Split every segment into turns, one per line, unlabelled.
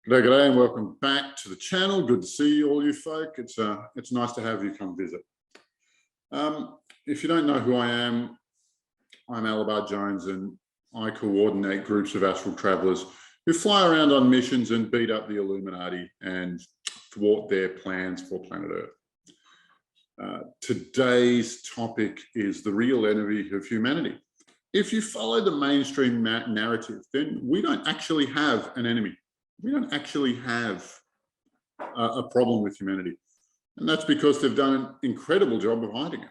G'day, and welcome back to the channel. Good to see all you folk. It's nice to have you come visit. If you don't know who I am, I'm Alabar Jones, and I coordinate groups of astral travellers who fly around on missions and beat up the Illuminati and thwart their plans for planet Earth. Today's topic is the real enemy of humanity. If you follow the mainstream narrative, then we don't actually have an enemy. We don't actually have a problem with humanity. And that's because they've done an incredible job of hiding it.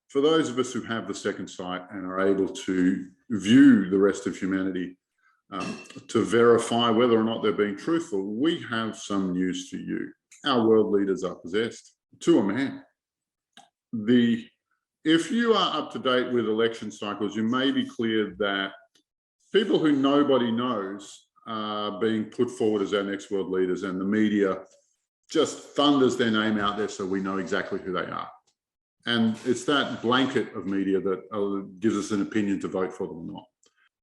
For those of us who have the second sight and are able to view the rest of humanity to verify whether or not they're being truthful, we have some news for you. Our world leaders are possessed to a man. If you are up to date with election cycles, you may be clear that people who nobody knows are being put forward as our next world leaders, and the media just thunders their name out there so we know exactly who they are. And it's that blanket of media that gives us an opinion to vote for them or not.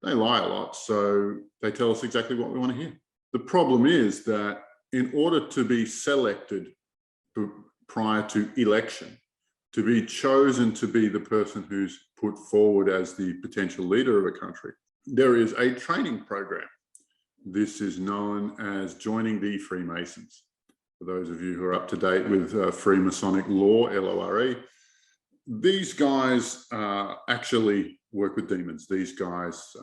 They lie a lot, so they tell us exactly what we want to hear. The problem is that in order to be selected prior to election, to be chosen to be the person who's put forward as the potential leader of a country, there is a training program. This is known as joining the Freemasons. For those of you who are up to date with Freemasonic law, LORE, these guys actually work with demons. These guys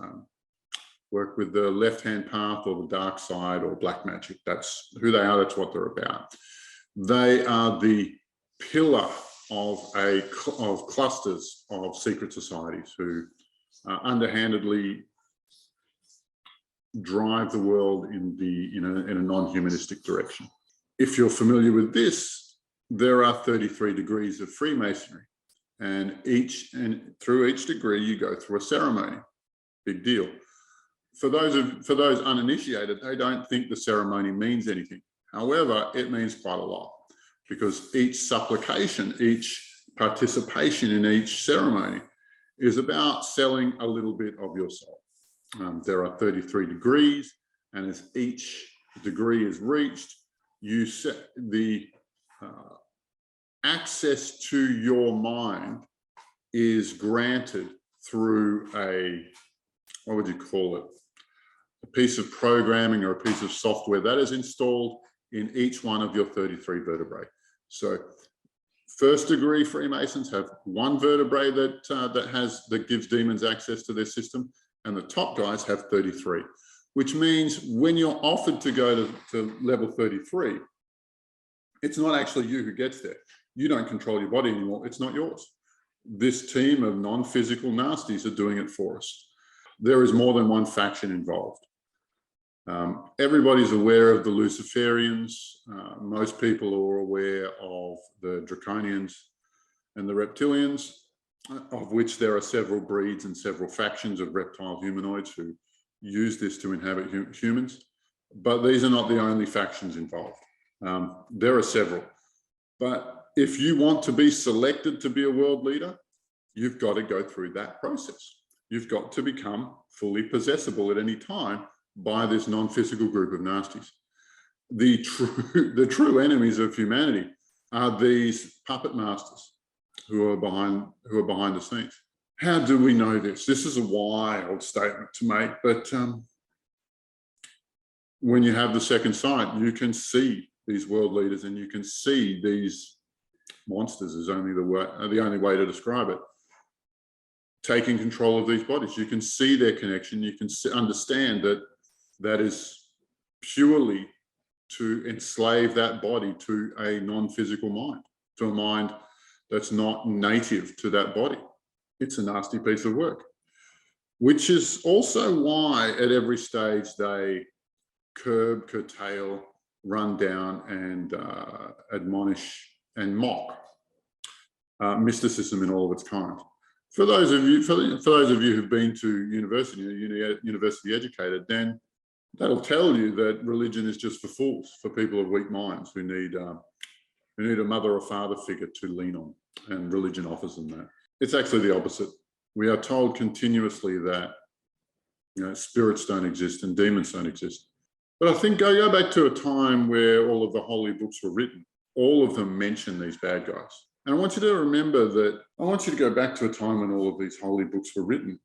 work with the left-hand path or the dark side or black magic. That's who they are. That's what they're about. They are the pillar of clusters of secret societies who underhandedly drive the world in a non-humanistic direction. If you're familiar with this, there are 33 degrees of Freemasonry, and through each degree you go through a ceremony. Big deal. For those uninitiated, they don't think the ceremony means anything. However, it means quite a lot, because each supplication, each participation in each ceremony is about selling a little bit of your soul. There are 33 degrees, and as each degree is reached, you set the access to your mind is granted through what would you call it? A piece of programming or a piece of software that is installed in each one of your 33 vertebrae. So first degree Freemasons have one vertebrae that gives demons access to their system, and the top guys have 33, which means when you're offered to go to level 33, it's not actually you who gets there. You don't control your body anymore. It's not yours. This team of non-physical nasties are doing it for us. There is more than one faction involved. Everybody's aware of the Luciferians. Most people are aware of the Draconians and the Reptilians, of which there are several breeds and several factions of reptile humanoids who use this to inhabit humans. But these are not the only factions involved. There are several. But if you want to be selected to be a world leader, you've got to go through that process. You've got to become fully possessible at any time by this non-physical group of nasties. The true enemies of humanity are these puppet masters who are behind the scenes. How do we know this? This is a wild statement to make, but when you have the second sight, you can see these world leaders, and you can see these monsters is the only way to describe it, taking control of these bodies. You can see their connection. You can understand that is purely to enslave that body to a non-physical mind, to a mind that's not native to that body. It's a nasty piece of work, which is also why at every stage they curb, curtail, run down, and admonish and mock mysticism in all of its kind. For those of you who've been to university, university educated, then that'll tell you that religion is just for fools, for people of weak minds who need a mother or father figure to lean on, and religion offers them that. It's actually the opposite. We are told continuously that spirits don't exist and demons don't exist. But I think go back to a time where all of the holy books were written. All of them mention these bad guys. And I want you to remember that, I want you to go back to a time when all of these holy books were written.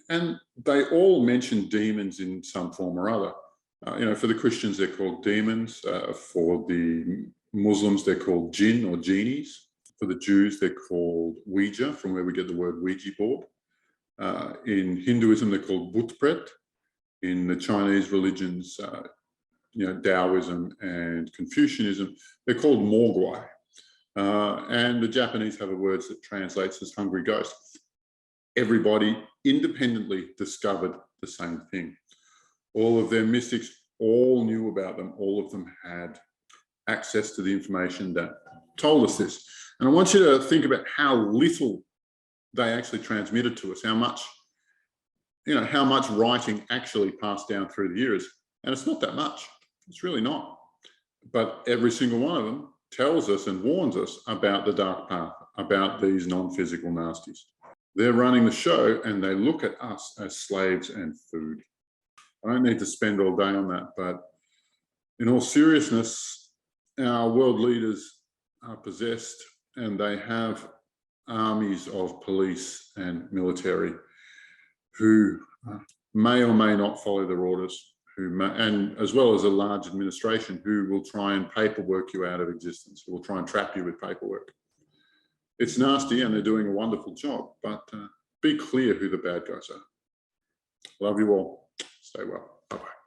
And they all mention demons in some form or other. For the Christians, they're called demons. For the Muslims, they're called jinn or genies. For the Jews, they're called Ouija, from where we get the word Ouija board. In Hinduism, they're called Butpret. In the Chinese religions, Taoism and Confucianism, they're called Mogwai. And the Japanese have a word that translates as hungry ghost. Everybody independently discovered the same thing. All of their mystics all knew about them. All of them had access to the information that told us this. And I want you to think about how little they actually transmitted to us, how much writing actually passed down through the years. And it's not that much. It's really not. But every single one of them tells us and warns us about the dark path, about these non-physical nasties. They're running the show and they look at us as slaves and food. I don't need to spend all day on that, but in all seriousness, our world leaders are possessed and they have armies of police and military who may or may not follow their orders, and as well as a large administration who will try and paperwork you out of existence, who will try and trap you with paperwork. It's nasty and they're doing a wonderful job, but be clear who the bad guys are. Love you all. Stay well. Bye-bye.